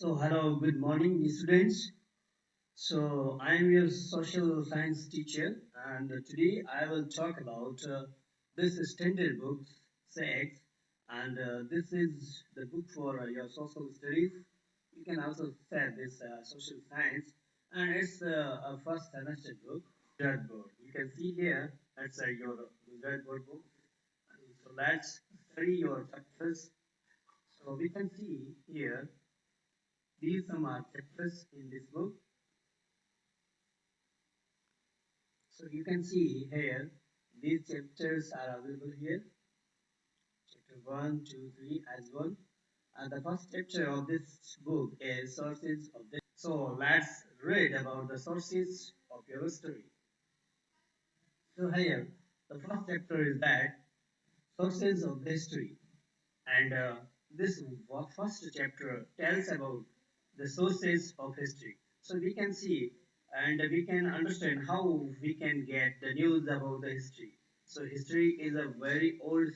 So, hello, good morning, students. So, I am your social science teacher, and today I will talk about this standard book, sex, and this is the book for your social studies. You can also say this social science, and it's a first semester book, Gujarat board. You can see here, that's your Gujarat board book. So, let's study your chapters. So, we can see here these some are chapters in this book. So you can see here, these chapters are available here. Chapter 1, 2, 3 as well. And the first chapter of this book is sources of the. So let's read about the sources of your story. So here, the first chapter is that sources of the history. And this first chapter tells about the sources of history. So we can see and we can understand how we can get the news about the history. So history is a very old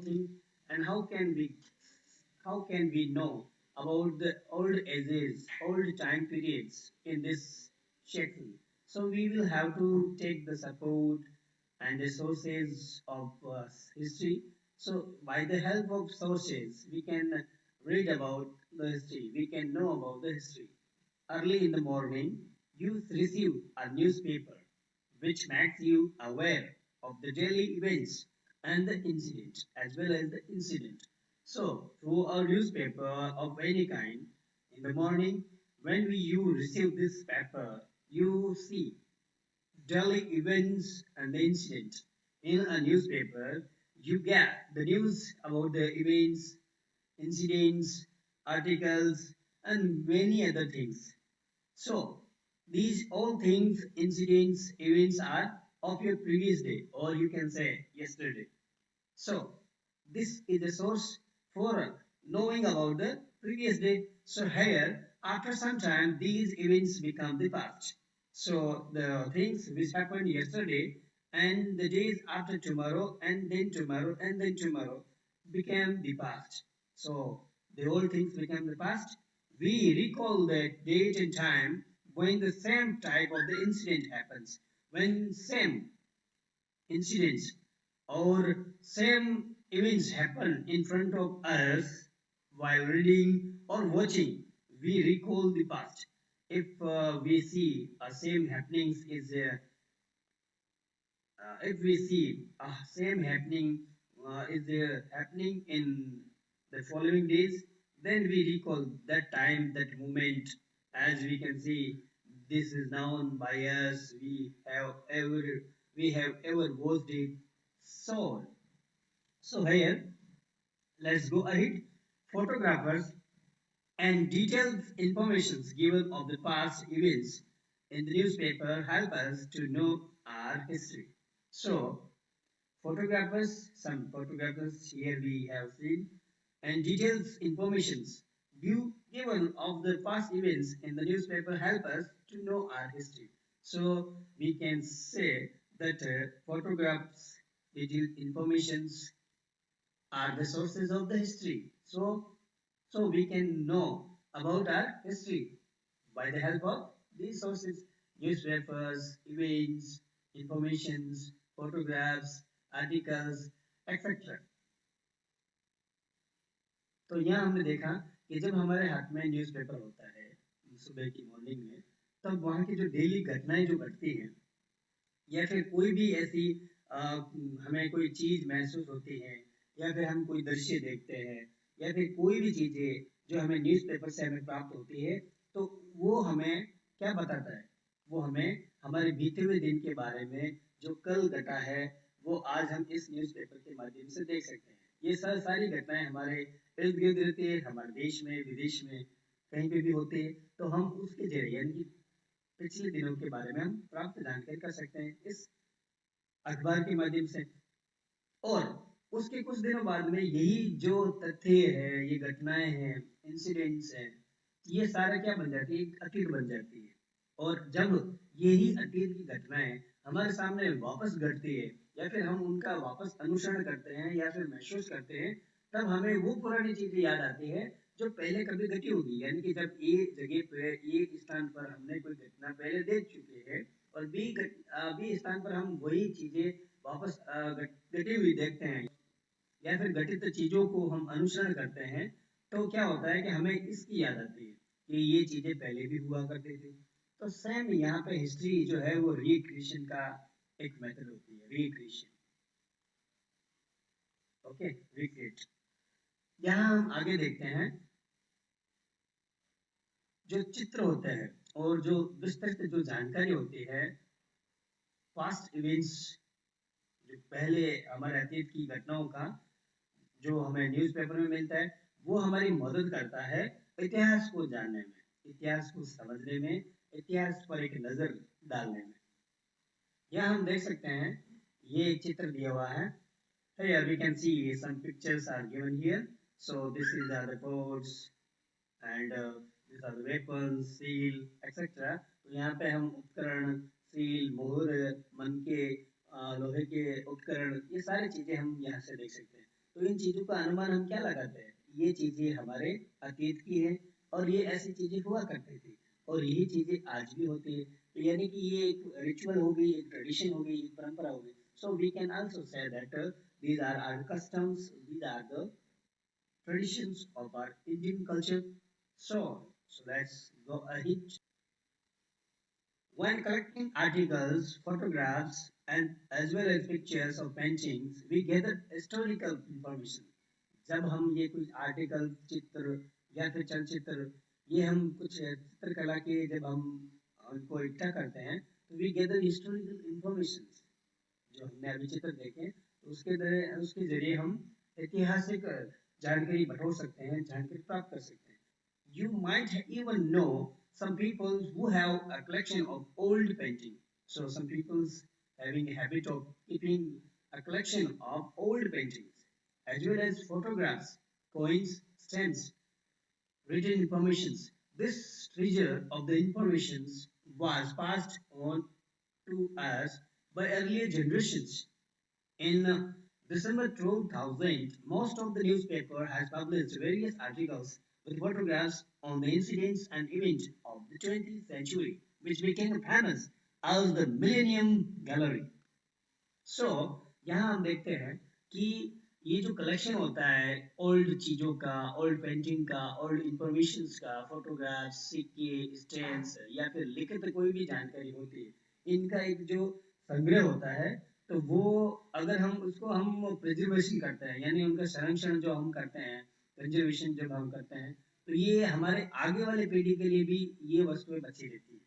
thing, and how can we know about the old ages, old time periods in this section? So we will have to take the support and the sources of history. So by the help of sources, we can read about the history. We can know about the history. Early in the morning, you receive a newspaper which makes you aware of the daily events and the incident as well as the incident. So through a newspaper of any kind, in the morning when you receive this paper, you see daily events and the incident. In a newspaper, you get the news about the events, incidents, articles, and many other things. So, these all things, incidents, events are of your previous day, or you can say yesterday. So, this is a source for knowing about the previous day. So, here, after some time, these events become the past. So, the things which happened yesterday and the days after tomorrow, and then tomorrow became the past. So, the old things became the past. We recall that date and time when the same type of the incident happens, when same incidents or same events happen in front of us while reading or watching, we recall the past. If we see same happenings is if we see same happening is happening in the following days, then we recall that time, that moment. As we can see, this is known by us. We have ever watched it. So here, let's go ahead. Photographers and detailed informations given of the past events in the newspaper help us to know our history. So, some photographers here we have seen, and details informations given of the past events in the newspaper help us to know our history. So we can say that photographs, detailed informations are the sources of the history. So we can know about our history by the help of these sources, newspapers, events, informations, photographs, articles, etc. तो यहाँ हमने देखा कि जब हमारे हाथ में newspaper होता है सुबह की मॉर्निंग में, तब वहाँ की जो डेली घटनाएं जो घटती हैं या फिर कोई भी ऐसी हमें कोई चीज़ महसूस होती है या फिर हम कोई दृश्य देखते हैं या फिर कोई भी चीज़ें जो हमें न्यूज़पेपर से हमें प्राप्त होती है, तो वो हमें क्या बताता है? वो हमें हमारे बीते हुए दिन के बारे में जो कल घटा है, वो आज हम इस न्यूज़पेपर के माध्यम से देख सकते हैं। ये सारी घटनाएं हमारे इर्द गिर्द रहती है, हमारे देश में, विदेश में, कहीं पे भी होती है, तो हम उसके जरिए यानी कि पिछले दिनों के बारे में हम प्राप्त जानकारी कर सकते हैं इस अखबार के माध्यम से। और उसके कुछ दिनों बाद में यही जो तथ्य है, ये घटनाएं हैं, इंसिडेंट्स हैं, ये सारा क्या बन जाती है? एक अतीत बन जाती है। और जब यही अतीत की घटनाएं हमारे सामने वापस घटती है या फिर हम उनका वापस अनुसरण करते हैं या फिर महसूस करते हैं, तब हमें वो पुरानी चीजें याद आती है जो पहले कभी घटी होगी, यानी कि जब ए जगह पे एक स्थान पर हमने कोई घटना पहले देख चुके हैं और बी स्थान पर हम वही चीजें वापस घटी हुई देखते हैं या फिर घटित चीजों को हम अनुसरण करते हैं, तो क्या होता है कि हमें इसकी याद आती है कि ये चीजें पहले भी हुआ करती थी। तो सेम यहाँ पे हिस्ट्री जो है वो रिक्रिएशन का एक मेथड होती है, रिक्रिएशन। Okay, recreate. यहाँ हम आगे देखते हैं जो चित्र होते हैं और जो विस्तृत जो जानकारी होती है पास्ट इवेंट्स, जो पहले हमारे अतीत की घटनाओं का जो हमें न्यूज़पेपर में मिलता है, वो हमारी मदद करता है इतिहास को जानने में, इतिहास को समझने में, इतिहास पर एक नजर डालने में। यहाँ हम देख सकते हैं, ये एक चित्र दिया हुआ है। Here we can see some pictures are given here. So this is the reports and these are the weapons, seal, etc. तो यहाँ पे हम उपकरण, सील, मोहर, मनके, लोहे के उपकरण, ये सारी चीजें हम यहाँ से देख सकते हैं। तो इन चीजों का अनुमान हम क्या लगाते हैं, ये चीजें हमारे अतीत की है और ये ऐसी चीजें हुआ करती थी और यही चीजें आज भी होती है। तो यानी कि ये एक रिचुअल हो गई, एक ट्रेडिशन हो गई, एक परंपरा हो गई। So we can also say that these are our customs, these are the traditions of our Indian culture. So let's go ahead. When collecting articles, photographs, and as well as pictures of paintings, we gather historical information. जब हम ये कुछ article, चित्र या फिर चलचित्र, ये हम कुछ चित्रकला के जब हम उनको इकट्ठा करते हैं, तो वी गेदर हिस्टोरिकल इंफॉर्मेशन। जो हमने अभी चित्र देखे, तो उसके जरिए हम ऐतिहासिक जानकारी बटोर सकते हैं, जानकारी प्राप्त कर सकते हैं। You might even know some people who have a collection of old painting. So some people's having a habit of keeping a collection of old paintings as well as photographs, coins, stamps, written informations. This treasure of the informations was passed on to us by earlier generations. In December 2000, most of the newspaper has published various articles with photographs on the incidents and events of the 20th century, which became famous as the Millennium Gallery. So, यहाँ हम देखते हैं कि ये जो collection होता है old चीजों का, ओल्ड पेंटिंग का, ओल्ड इंफॉर्मेशन का, फोटोग्राफ, सिक्के, स्टैम्प्स या फिर लिखित कोई भी जानकारी होती है, इनका एक जो संग्रह होता है, तो वो अगर हम उसको हम प्रिजर्वेशन करते हैं, यानी उनका संरक्षण जो हम करते हैं, कंजर्वेशन जब हम करते हैं, तो ये हमारे आगे वाले पीढ़ी के लिए भी ये वस्तुएं बची रहती है।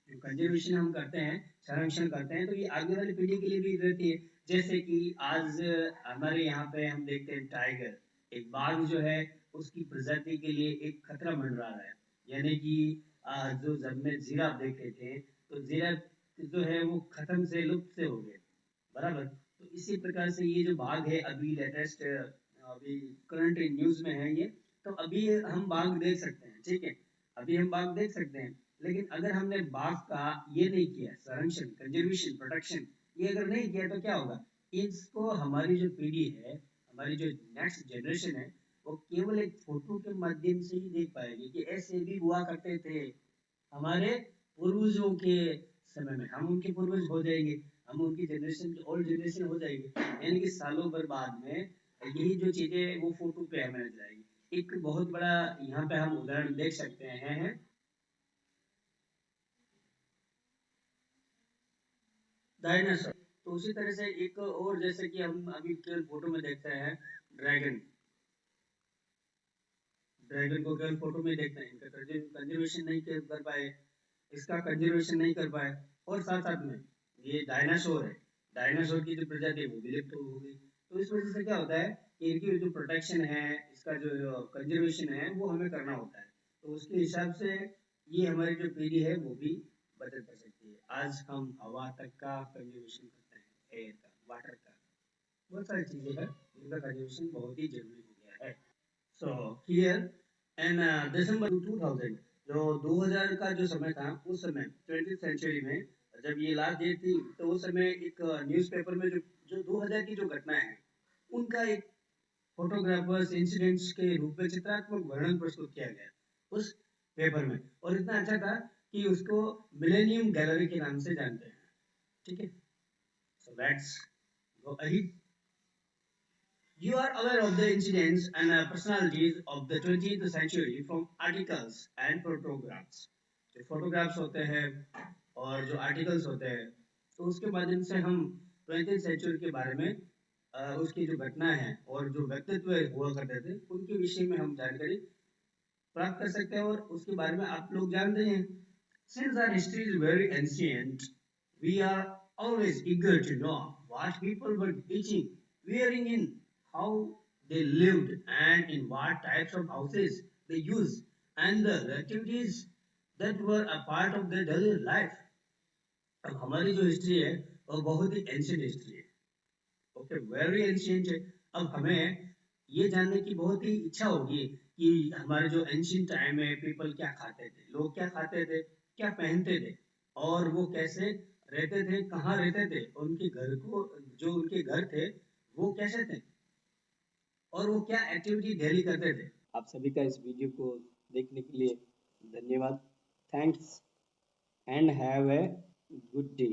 जो कंजर्वेशन हम करते हैं, संरक्षण करते हैं, तो ये आगे वाली पीढ़ी के लिए भी रहती है। जैसे कि आज हमारे यहाँ पे हम देखते हैं टाइगर, एक बाघ जो है उसकी प्रजाति के लिए एक खतरा मंडरा रहा है। यानी कि जो जब में जिराफ देखे थे, तो जिराफ जो है वो खत्म से लुप्त से हो गए, बराबर। तो इसी प्रकार से ये जो बाघ है, अभी लेटेस्ट अभी करंट न्यूज में है ये, तो अभी हम बाघ देख सकते हैं, ठीक है, अभी हम बाघ देख सकते हैं। लेकिन अगर हमने बाघ का ये नहीं किया, संरक्षण, कंजर्वेशन, प्रोटेक्शन, ये अगर नहीं किया, तो क्या होगा, इसको हमारी जो पीढ़ी है, हमारी जो नेक्स्ट जनरेशन है, वो केवल एक फोटो के माध्यम से ही देख पाएगी कि ऐसे भी हुआ करते थे हमारे पूर्वजों के समय में। हम उनके पूर्वज हो जाएंगे, हम उनकी जनरेशन की ओल्ड जनरेशन हो जाएगी, यानी कि सालों भर बाद में यही जो चीजें वो फोटो पे हमें नजर आएगी। एक बहुत बड़ा यहाँ पे हम उदाहरण देख सकते हैं डायनासोर। तो उसी तरह से एक और, जैसे कि हम अभी केवल फोटो में देखते हैं ड्रैगन, ड्रैगन को केवल फोटो में देखते हैं, इनका कंजर्वेशन नहीं कर पाए, इसका कंजर्वेशन नहीं कर पाए। और साथ साथ में ये डायनासोर है, डायनासोर की जो प्रजाति है वो विलुप्त हो गई। तो इस वजह से क्या होता है कि इनकी जो प्रोटेक्शन है, इसका जो कंजर्वेशन है, वो हमें करना होता है। तो उसके हिसाब से ये हमारी जो पीढ़ी है वो भी बचत कर सकती है। आज हम हवा तक का कंजर्वेशन करते हैं, एयर का, वाटर का, बहुत सारी चीजें हैं जिनका कंजर्वेशन बहुत ही जरूरी हो गया है। So here in December 2000, जो 2000 का जो समय था, उस समय 20th सेंचुरी में जब ये लास्ट डेट थी, तो उस समय एक न्यूज़पेपर में जो जो 2000 की जो घटना है, उनका एक फोटोग्राफर्स इंसिडेंट्स के रूप में चित्रात्मक वर्णन प्रस्तुत किया गया उस पेपर में, और इतना अच्छा था कि उसको मिलेनियम गैलरी के नाम से जानते हैं। ठीक है, so let's go ahead. You are aware of the incidents and personalities of the 20th century from articles and photographs. जो photographs होते हैं और जो articles होते हैं, तो उसके माध्यम से हम 20th century के बारे में उसकी जो घटना है और जो व्यक्तित्व हुआ करते थे उनके विषय में हम जानकारी प्राप्त कर सकते हैं, और उसके बारे में आप लोग जानते हैं। Since our history is very ancient, we are always eager to know what people were eating, wearing in, how they lived, and in what types of houses they used, and the activities that were a part of their daily life. अब हमारी जो history है वो बहुत ही ancient history है। Okay, very ancient है। अब हमें ये जानने की बहुत ही इच्छा होगी कि हमारे जो एंशियंट टाइम में पीपल क्या खाते थे, लोग क्या खाते थे, क्या पहनते थे, और वो कैसे रहते थे, कहाँ रहते थे, उनके घर को, जो उनके घर थे वो कैसे थे, और वो क्या एक्टिविटी डेली करते थे। आप सभी का इस वीडियो को देखने के लिए धन्यवाद। Thanks and have a good day.